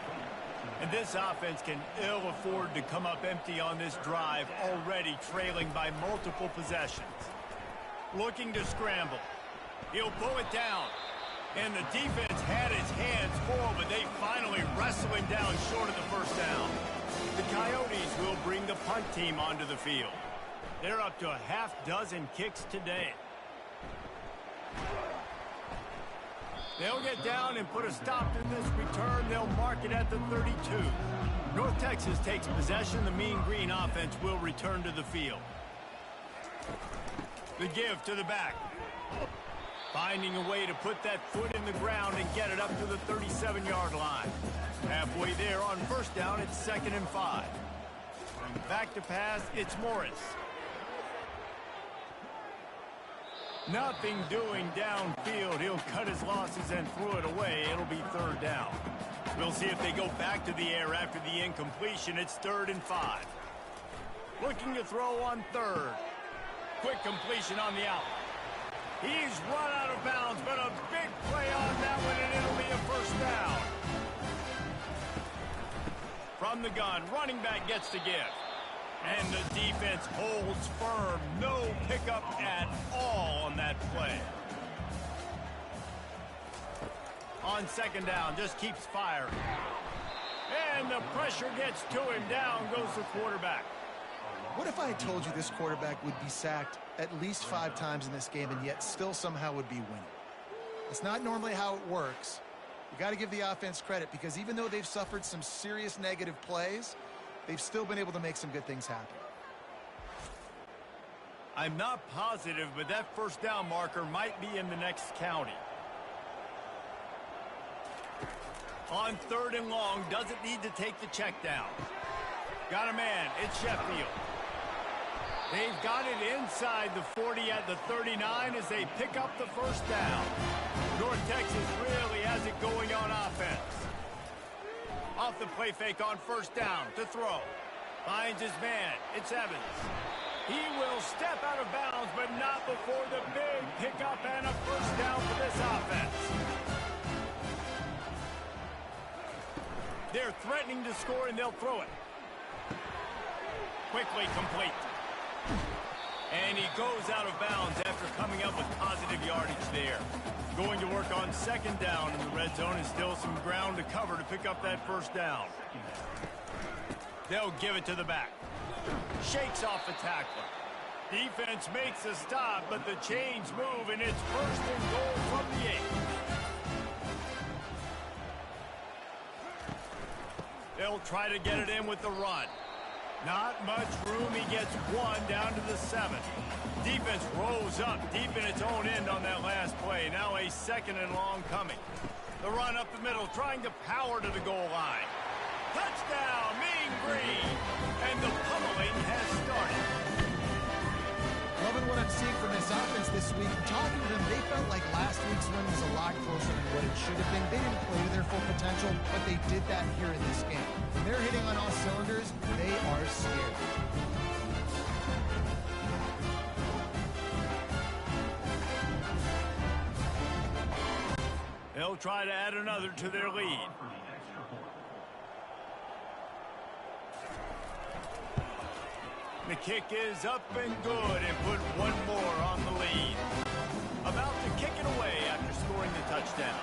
And this offense can ill afford to come up empty on this drive, already trailing by multiple possessions. Looking to scramble. He'll pull it down. And the defense had his hands full, but they finally wrestle him down short of the first down. The Coyotes will bring the punt team onto the field. They're up to a half-dozen kicks today. They'll get down and put a stop to this return. They'll mark it at the 32. North Texas takes possession. The Mean Green offense will return to the field. The give to the back. Finding a way to put that foot in the ground and get it up to the 37-yard line. Halfway there on first down, it's 2nd and 5. Back to pass, it's Morris. Nothing doing downfield. He'll cut his losses and throw it away. It'll be third down. We'll see if they go back to the air after the incompletion. It's 3rd and 5. Looking to throw on third. Quick completion on the out. He's run out of bounds, but a big play on that one, and it'll be a first down. From the gun, running back gets the give. And the defense holds firm. No pickup at all on that play. On second down, just keeps firing. And the pressure gets to him. Down goes the quarterback. What if I had told you this quarterback would be sacked at least 5 times in this game and yet still somehow would be winning? It's not normally how it works. You got to give the offense credit because even though they've suffered some serious negative plays, they've still been able to make some good things happen. I'm not positive, but that first down marker might be in the next county. On 3rd and long, doesn't need to take the check down. Got a man, it's Sheffield. They've got it inside the 40 at the 39 as they pick up the first down. North Texas really has it going on offense. Off the play fake on first down to throw. Finds his man. It's Evans. He will step out of bounds, but not before the big pickup and a first down for this offense. They're threatening to score, and they'll throw it. Quickly complete. And he goes out of bounds after coming up with positive yardage there. Going to work on second down in the red zone, and still some ground to cover to pick up that first down. They'll give it to the back. Shakes off the tackler. Defense makes a stop, but the chains move, and it's 1st and goal from the 8. They'll try to get it in with the run. Not much room. He gets 1 down to the 7. Defense rolls up deep in its own end on that last play. Now a 2nd and long coming. The run up the middle, trying to power to the goal line. Touchdown, Mean Green. And the pummeling has started. Loving what I'm seeing from this offense this week. Talking to them, they felt like last week's win was a lot closer than what it should have been. They didn't play to their full potential, but they did that here in this game. When they're hitting on all cylinders, they are scared. They'll try to add another to their lead. The kick is up and good and put one more on the lead. About to kick it away after scoring the touchdown.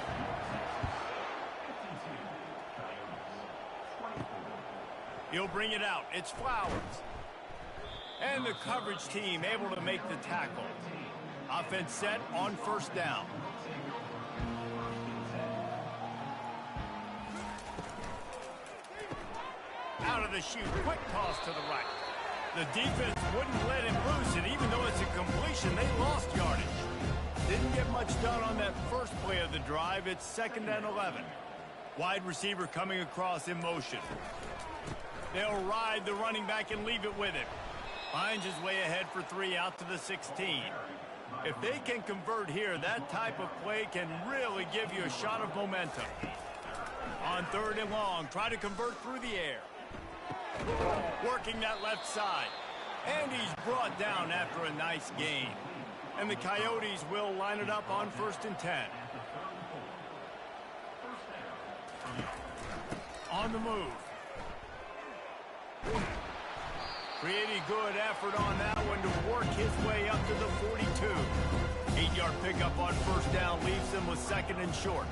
He'll bring it out. It's Flowers. And the coverage team able to make the tackle. Offense set on first down. Out of the chute, quick toss to the right. The defense wouldn't let him loose, and even though it's a completion, they lost yardage. Didn't get much done on that first play of the drive. It's 2nd and 11. Wide receiver coming across in motion. They'll ride the running back and leave it with him. Finds his way ahead for 3 out to the 16. If they can convert here, that type of play can really give you a shot of momentum. On 3rd and long, try to convert through the air. Working that left side. And he's brought down after a nice gain. And the Coyotes will line it up on 1st and 10. On the move. Pretty good effort on that one to work his way up to the 42. 8-yard pickup on 1st down leaves him with 2nd and short.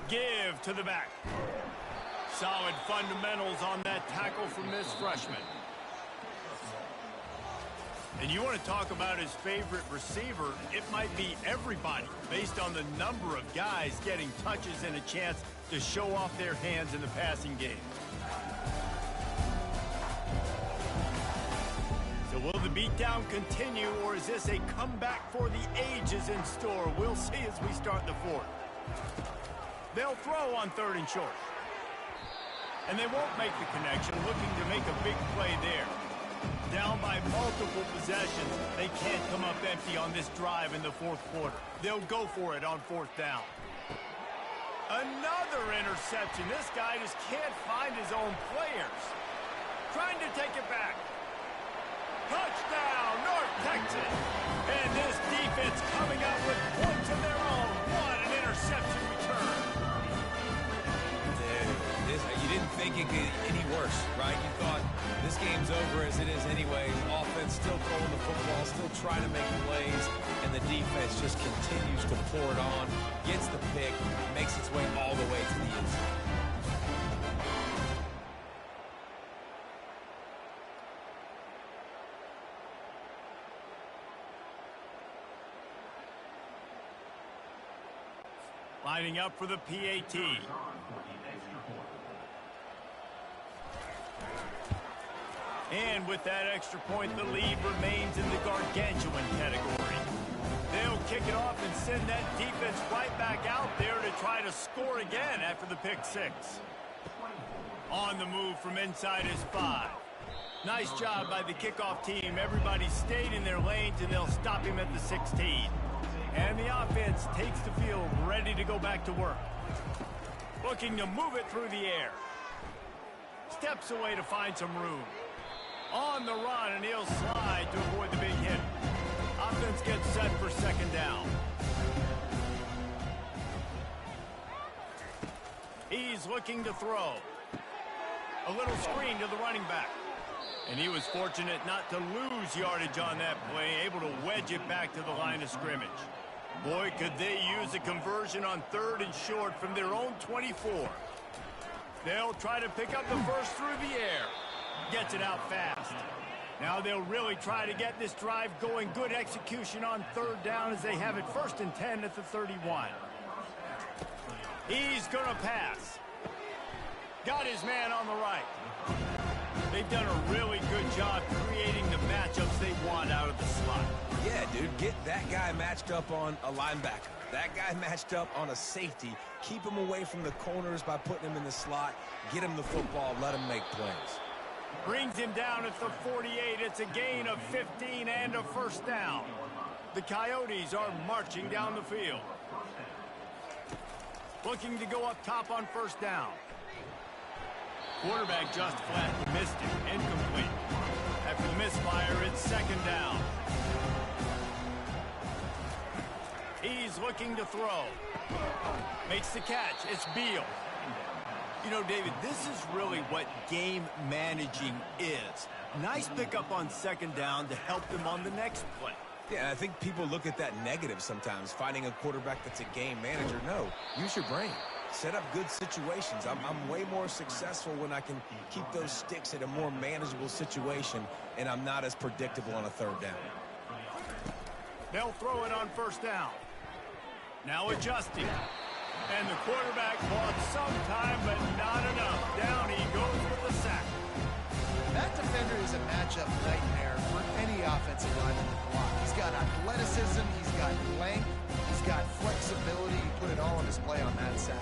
Give to the back. Solid fundamentals on that tackle from this freshman. And you want to talk about his favorite receiver, it might be everybody, based on the number of guys getting touches and a chance to show off their hands in the passing game. So will the beatdown continue, or is this a comeback for the ages in store? We'll see as we start the 4th. They'll throw on 3rd and short. And they won't make the connection, looking to make a big play there. Down by multiple possessions, they can't come up empty on this drive in the 4th quarter. They'll go for it on 4th down. Another interception. This guy just can't find his own players. Trying to take it back. Touchdown, North Texas. And this defense coming up with points of their own. What an interception return. You didn't think it could get any worse, right? You thought this game's over as it is anyway. Offense still throwing the football, still trying to make plays, and the defense just continues to pour it on, gets the pick, makes its way all the way to the end zone. Lining up for the PAT. And with that extra point, the lead remains in the gargantuan category. They'll kick it off and send that defense right back out there to try to score again after the pick 6. On the move from inside is 5. Nice job by the kickoff team. Everybody stayed in their lanes, and they'll stop him at the 16. And the offense takes the field, ready to go back to work. Looking to move it through the air. Steps away to find some room. On the run, and he'll slide to avoid the big hit. Offense gets set for 2nd down. He's looking to throw. A little screen to the running back. And he was fortunate not to lose yardage on that play, able to wedge it back to the line of scrimmage. Boy, could they use a conversion on 3rd and short from their own 24. They'll try to pick up the first through the air. Gets it out fast. Now they'll really try to get this drive going. Good execution on 3rd down as they have it 1st and 10 at the 31. He's going to pass. Got his man on the right. They've done a really good job creating the matchups they want out of the slot. Yeah, dude, get that guy matched up on a linebacker. That guy matched up on a safety. Keep him away from the corners by putting him in the slot. Get him the football. Let him make plays. Brings him down at the 48. It's a gain of 15 and a 1st down. The Coyotes are marching down the field. Looking to go up top on 1st down. Quarterback just flat missed it. Incomplete. After the misfire, it's 2nd down. He's looking to throw. Makes the catch. It's Beal. You know, David, this is really what game managing is. Nice pickup on second down to help them on the next play. Yeah, and I think people look at that negative sometimes, finding a quarterback that's a game manager. No, use your brain. Set up good situations. I'm way more successful when I can keep those sticks in a more manageable situation, and I'm not as predictable on a third down. They'll throw it on first down. Now adjusting. And the quarterback bought some time, but not enough. Down he goes with the sack. That defender is a matchup nightmare for any offensive lineman to block. He's got athleticism, he's got length, he's got flexibility. He put it all on display on that sack.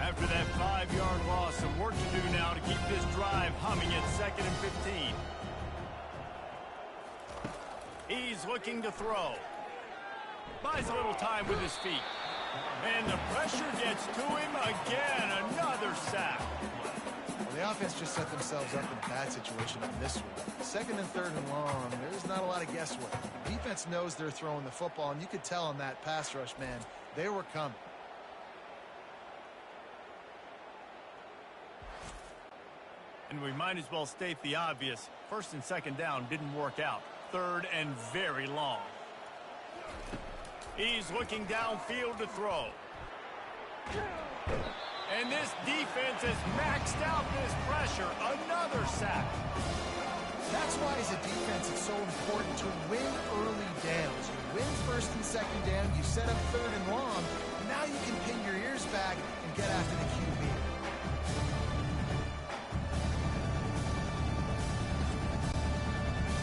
After that 5-yard loss, some work to do now to keep this drive humming at 2nd and 15. He's looking to throw. Buys a little time with his feet. And the pressure gets to him again. Another sack. Well, the offense just set themselves up in a bad situation on this one. 2nd and 3rd and long, there's not a lot of guesswork. The defense knows they're throwing the football, and you could tell on that pass rush, man, they were coming. And we might as well state the obvious. 1st and 2nd down didn't work out. 3rd and very long. He's looking downfield to throw. And this defense has maxed out this pressure. Another sack. That's why as a defense it's so important to win early downs. You win 1st and 2nd down, you set up 3rd and long, and now you can pin your ears back and get after the QB.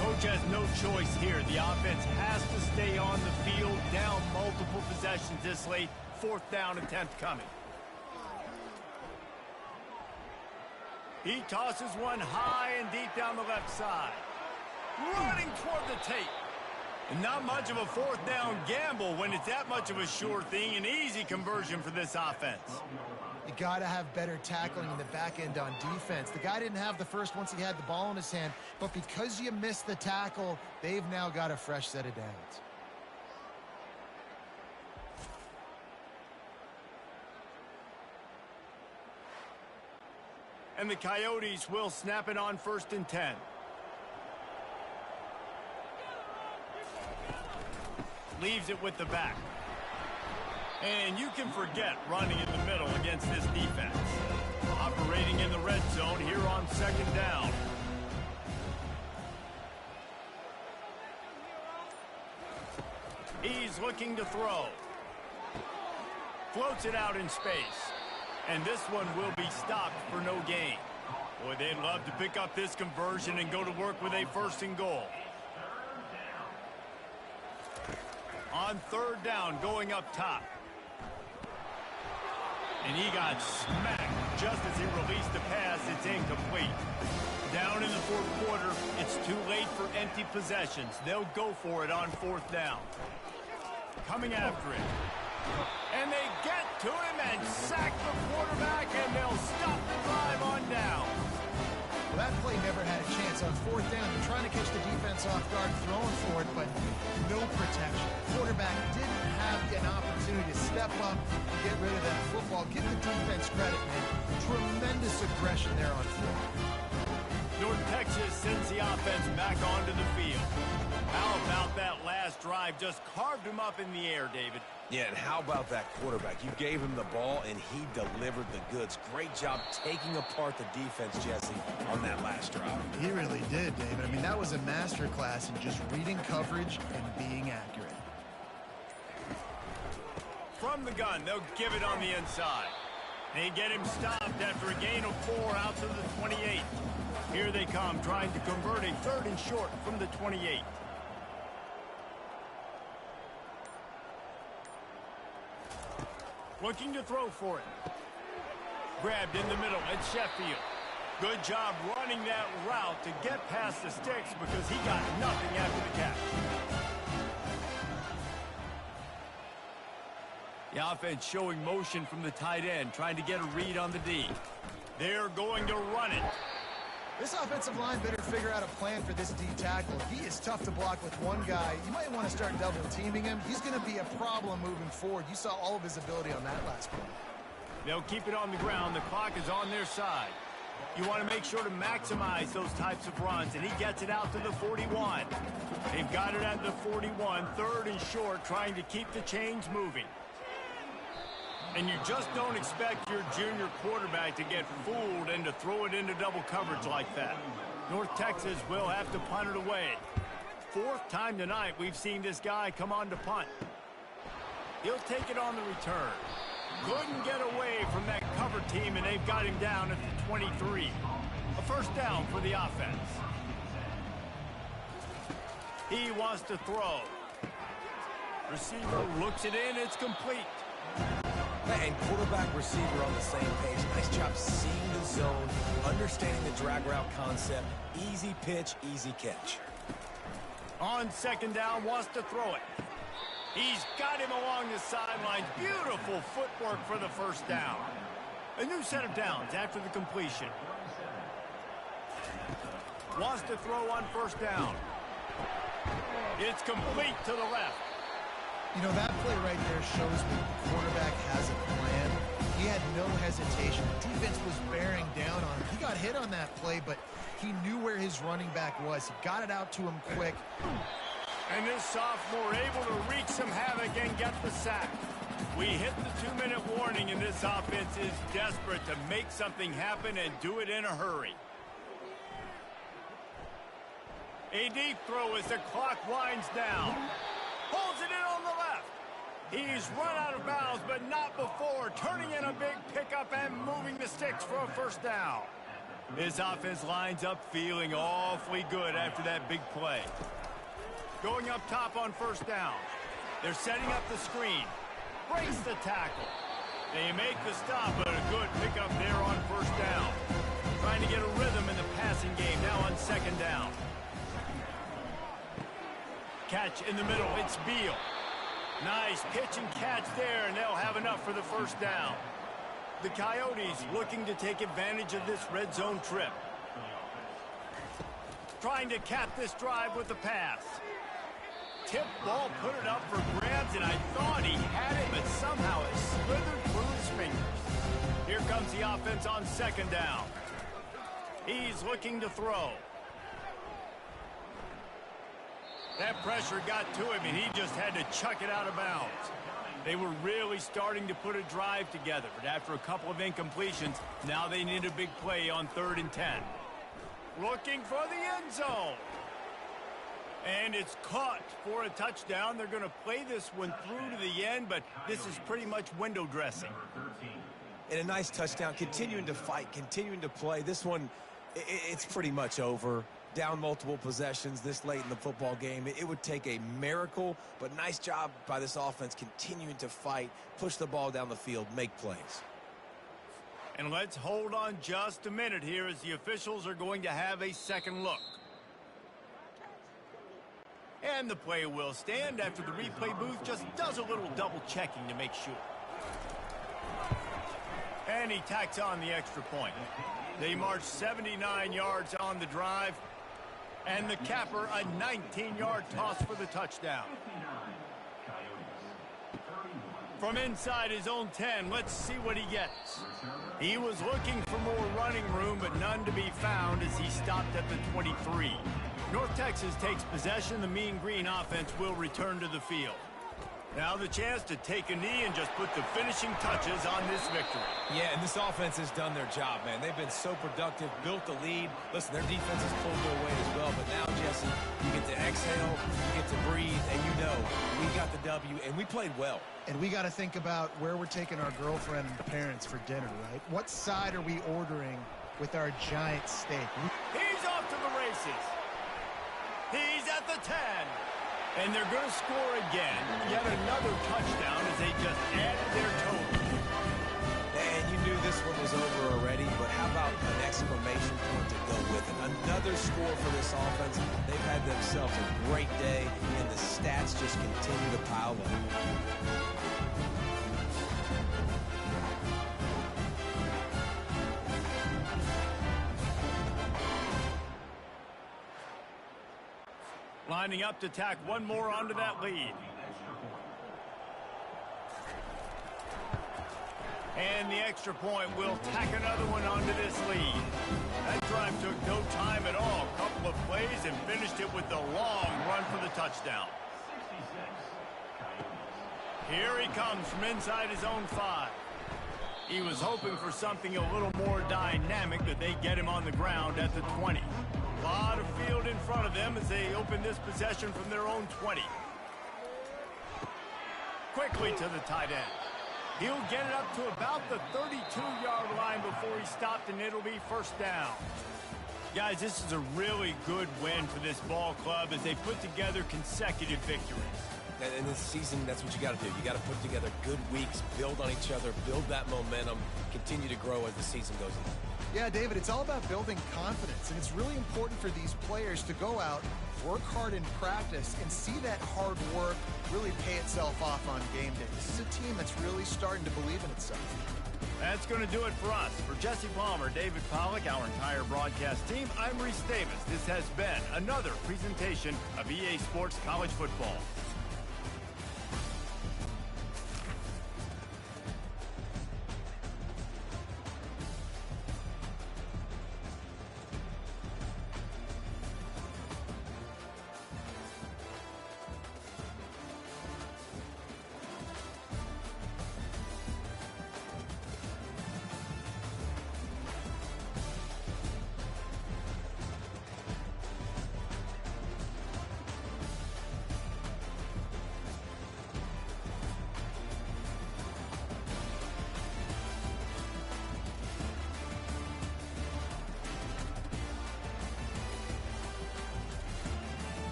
Coach has no choice here. The offense has to stay on the field, down multiple possessions this late. 4th down attempt coming. He tosses one high and deep down the left side. Running toward the tape. And not much of a 4th down gamble when it's that much of a sure thing. An easy conversion for this offense. You got to have better tackling in the back end on defense. The guy didn't have the first once he had the ball in his hand, but because you missed the tackle, they've now got a fresh set of downs. And the Coyotes will snap it on 1st and 10. Leaves it with the back. And you can forget running in the middle against this defense. Operating in the red zone here on 2nd down. He's looking to throw. Floats it out in space. And this one will be stopped for no gain. Boy, they'd love to pick up this conversion and go to work with a 1st and goal. On 3rd down, going up top. And he got smacked just as he released the pass. It's incomplete. Down in the 4th quarter, it's too late for empty possessions. They'll go for it on 4th down. Coming after it. And they get to him and sack the quarterback, and they'll stop the drive on down. Well, that play never had a chance on 4th down. They're trying to catch the defense off guard, throwing for it, but no protection. The quarterback didn't have an opportunity to step up and get rid of that football. Give the defense credit, man. Tremendous aggression there on 4th. North Texas sends the offense back onto the field. How about that last drive? Just carved him up in the air, David. Yeah, and how about that quarterback? You gave him the ball, and he delivered the goods. Great job taking apart the defense, Jesse, on that last drive. He really did, David. I mean, that was a masterclass in just reading coverage and being accurate. From the gun, they'll give it on the inside. They get him stopped after a gain of 4 out to the 28. Here they come, trying to convert a 3rd and short from the 28. Looking to throw for it. Grabbed in the middle at Sheffield. Good job running that route to get past the sticks because he got nothing after the catch. The offense showing motion from the tight end, trying to get a read on the D. They're going to run it. This offensive line better figure out a plan for this D tackle. He is tough to block with one guy. You might want to start double teaming him. He's going to be a problem moving forward. You saw all of his ability on that last play. They'll keep it on the ground. The clock is on their side. You want to make sure to maximize those types of runs, and he gets it out to the 41. They've got it at the 41, third and short, trying to keep the chains moving. And you just don't expect your junior quarterback to get fooled and to throw it into double coverage like that. North Texas will have to punt it away. Fourth time tonight we've seen this guy come on to punt. He'll take it on the return. Couldn't get away from that cover team, and they've got him down at the 23. A first down for the offense. He wants to throw. Receiver looks it in. It's complete. And quarterback, receiver on the same page. Nice job seeing the zone, understanding the drag route concept. Easy pitch, easy catch. On second down, wants to throw it. He's got him along the sidelines. Beautiful footwork for the first down. A new set of downs after the completion. Wants to throw on first down. It's complete to the left. You know, that play right there shows me the quarterback has a plan. He had no hesitation. The defense was bearing down on him. He got hit on that play, but he knew where his running back was. He got it out to him quick. And this sophomore able to wreak some havoc and get the sack. We hit the 2-minute warning, and this offense is desperate to make something happen and do it in a hurry. A deep throw as the clock winds down. Holds it in on the left. He's run out of bounds, but not before. Turning in a big pickup and moving the sticks for a first down. This offense lines up feeling awfully good after that big play. Going up top on first down. They're setting up the screen. Breaks the tackle. They make the stop, but a good pickup there on first down. Trying to get a rhythm in the passing game now on second down. Catch in the middle. It's Beal. Nice pitch and catch there, and they'll have enough for the first down. The Coyotes looking to take advantage of this red zone trip. Trying to cap this drive with the pass. Tip ball, put it up for grabs, and I thought he had it, but somehow it slithered through his fingers. Here comes the offense on second down. He's looking to throw. That pressure got to him, and he just had to chuck it out of bounds. They were really starting to put a drive together, but after a couple of incompletions, now they need a big play on 3rd and 10. Looking for the end zone. And it's caught for a touchdown. They're going to play this one through to the end, but this is pretty much window dressing. And a nice touchdown, continuing to fight, continuing to play. This one, it's pretty much over. Down multiple possessions this late in the football game. It would take a miracle, but nice job by this offense continuing to fight, push the ball down the field, make plays. And let's hold on just a minute here as the officials are going to have a second look. And the play will stand after the replay booth just does a little double checking to make sure. And he tacks on the extra point. They march 79 yards on the drive. And the capper, a 19-yard toss for the touchdown. From inside his own 10, let's see what he gets. He was looking for more running room, but none to be found as he stopped at the 23. North Texas takes possession. The Mean Green offense will return to the field. Now the chance to take a knee and just put the finishing touches on this victory. Yeah, and this offense has done their job, man. They've been so productive, built the lead. Listen, their defense has pulled their weight as well. But now, Jesse, you get to exhale, you get to breathe, and you know we got the W, and we played well. And we got to think about where we're taking our girlfriend and parents for dinner, right? What side are we ordering with our giant steak? He's off to the races. He's at the 10. And they're going to score again. Yet another touchdown as they just added their total. And you knew this one was over already, but how about an exclamation point to go with it? Another score for this offense. They've had themselves a great day, and the stats just continue to pile up. Lining up to tack one more onto that lead. And the extra point will tack another one onto this lead. That drive took no time at all. A couple of plays and finished it with the long run for the touchdown. Here he comes from inside his own 5. He was hoping for something a little more dynamic, but they get him on the ground at the 20. A lot of field in front of them as they open this possession from their own 20. Quickly to the tight end. He'll get it up to about the 32-yard line before he stopped, and it'll be first down. Guys, this is a really good win for this ball club as they put together consecutive victories. In this season, that's what you got to do. You got to put together good weeks, build on each other, build that momentum, continue to grow as the season goes on. Yeah, David, it's all about building confidence, and it's really important for these players to go out, work hard in practice, and see that hard work really pay itself off on game day. This is a team that's really starting to believe in itself. That's going to do it for us. For Jesse Palmer, David Pollack, our entire broadcast team, I'm Reese Davis. This has been another presentation of EA Sports College Football.